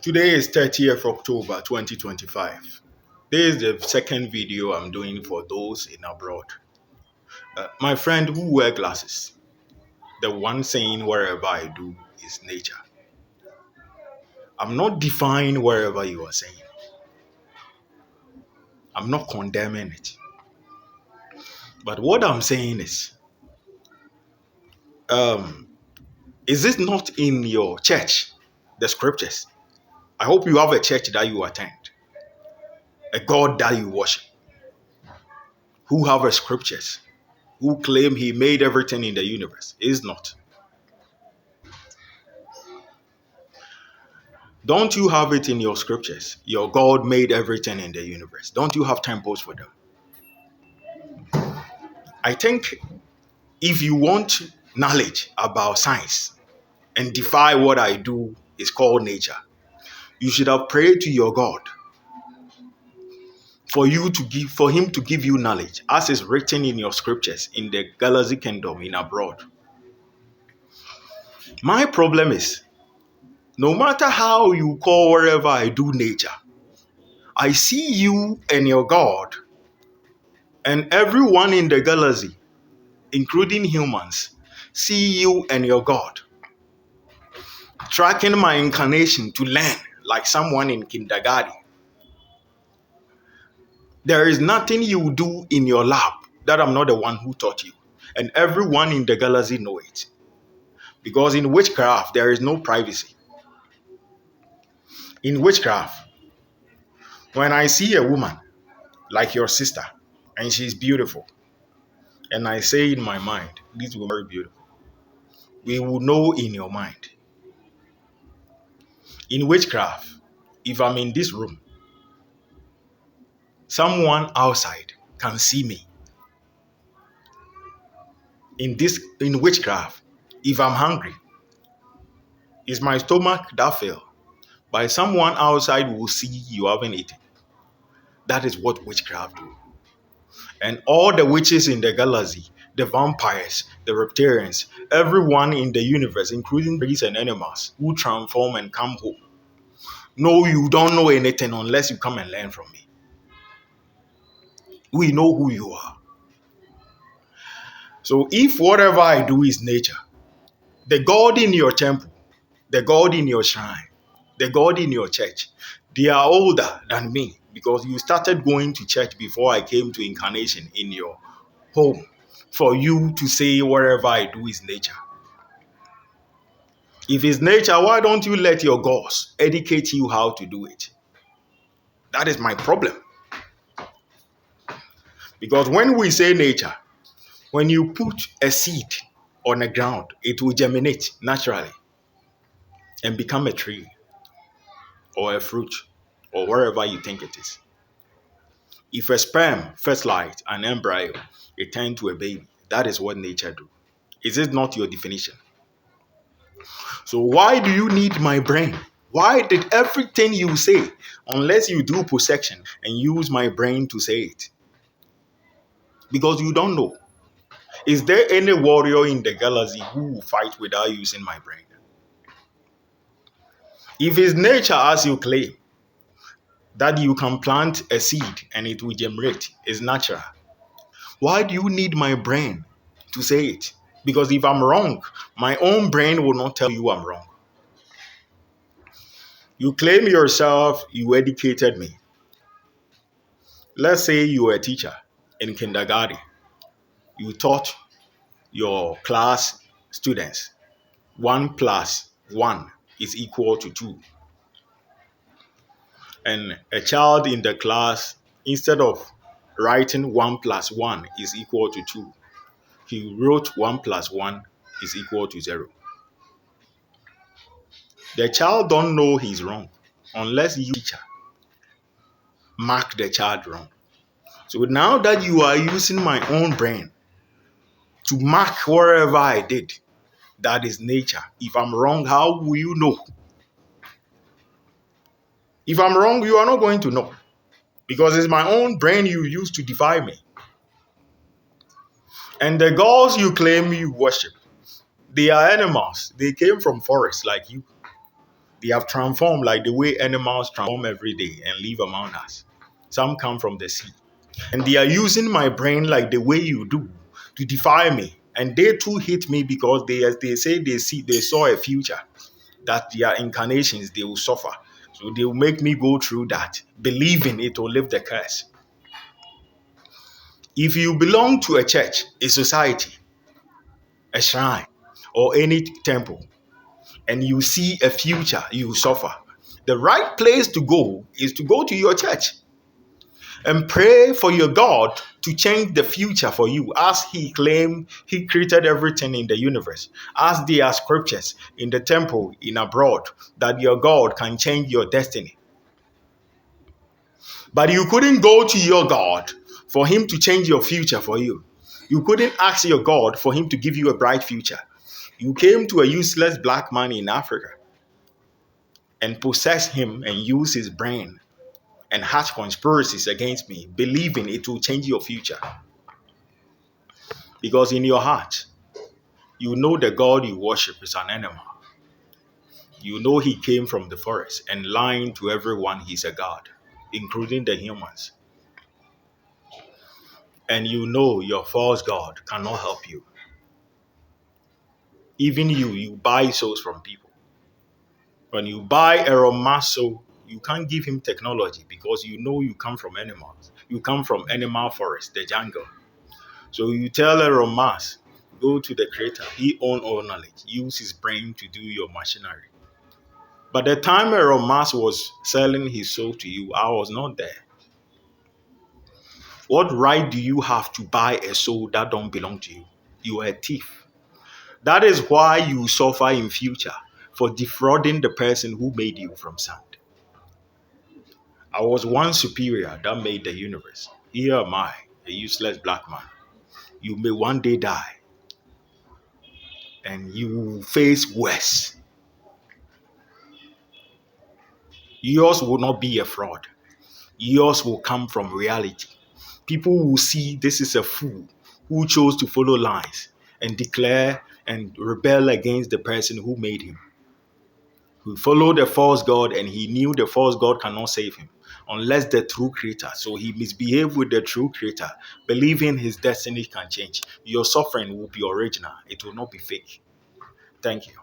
Today is 30th October 2025. This is the second video I'm doing for those in abroad. My friend who wear glasses, the one saying wherever I do is nature. I'm not defying wherever you are saying. I'm not condemning it. But what I'm saying um, is it not in your church, the scriptures? I hope you have a church that you attend, a God that you worship, who have a scriptures, who claim he made everything in the universe. Is not. Don't you have it in your scriptures? Your God made everything in the universe. Don't you have temples for them? I think if you want knowledge about science and defy what I do is called nature, you should have prayed to your God for him to give you knowledge, as is written in your scriptures in the Galaxy Kingdom in abroad. My problem is, no matter how you call wherever I do nature, I see you and your God and everyone in the galaxy, including humans, see you and your God, tracking my incarnation to learn like someone in kindergarten. There is nothing you do in your lab that I'm not the one who taught you. And everyone in the galaxy know it. Because in witchcraft, there is no privacy. In witchcraft, when I see a woman like your sister, and she's beautiful, and I say in my mind, this woman is very beautiful, we will know in your mind. In witchcraft, if I'm in this room, someone outside can see me. In witchcraft, if I'm hungry, is my stomach that filled? By someone outside will see you haven't eaten. That is what witchcraft do. And all the witches in the galaxy, the vampires, the reptilians, everyone in the universe, including trees and animals who transform and come home. No, you don't know anything unless you come and learn from me. We know who you are. So if whatever I do is nature, the God in your temple, the God in your shrine, the God in your church, they are older than me because you started going to church before I came to incarnation in your home. For you to say whatever I do is nature. If it's nature, why don't you let your gods educate you how to do it? That is my problem. Because when we say nature, when you put a seed on the ground, it will germinate naturally and become a tree or a fruit or wherever you think it is. If a sperm fertilized an embryo, it turns to a baby. That is what nature do. Is it not your definition? So why do you need my brain? Why did everything you say, unless you do possession and use my brain to say it? Because you don't know. Is there any warrior in the galaxy who will fight without using my brain? If it's nature as you claim, that you can plant a seed and it will germinate, is natural. Why do you need my brain to say it? Because if I'm wrong, my own brain will not tell you I'm wrong. You claim yourself, you educated me. Let's say you were a teacher in kindergarten. You taught your class students 1 plus 1 is equal to 2. And a child in the class, instead of writing 1 plus 1 is equal to 2, he wrote 1 plus 1 is equal to 0. The child don't know he's wrong unless you, teacher, mark the child wrong. So now that you are using my own brain to mark wherever I did, that is nature. If I'm wrong, how will you know? If I'm wrong, you are not going to know. Because it's my own brain you use to defy me. And the gods you claim you worship, they are animals. They came from forests like you. They have transformed like the way animals transform every day and live among us. Some come from the sea. And they are using my brain like the way you do to defy me. And they too hate me because they say they saw a future that their incarnations they will suffer. So they will make me go through that, believing it will lift the curse. If you belong to a church, a society, a shrine, or any temple, and you see a future, you suffer. The right place to go is to go to your church and pray for your God to change the future for you, as He claimed He created everything in the universe. As there are scriptures in the temple in abroad that your God can change your destiny. But you couldn't go to your God for Him to change your future for you. You couldn't ask your God for Him to give you a bright future. You came to a useless black man in Africa and possessed him and used his brain and hatch conspiracies against me, believing it will change your future. Because in your heart, you know the God you worship is an animal. You know he came from the forest and lying to everyone he's a God, including the humans. And you know your false God cannot help you. Even you buy souls from people. When you buy a Romaso, you can't give him technology because you know you come from animals. You come from animal forest, the jungle. So you tell Elon Musk, go to the creator. He owns all knowledge. Use his brain to do your machinery. But the time Elon Musk was selling his soul to you, I was not there. What right do you have to buy a soul that don't belong to you? You are a thief. That is why you suffer in future for defrauding the person who made you from sand. I was one superior that made the universe. Here am I, a useless black man. You may one day die and you face worse. Yours will not be a fraud. Yours will come from reality. People will see this is a fool who chose to follow lies and declare and rebel against the person who made him. Who followed a false God and he knew the false God cannot save him unless the true creator. So he misbehaved with the true creator, believing his destiny can change. Your suffering will be original. It will not be fake. Thank you.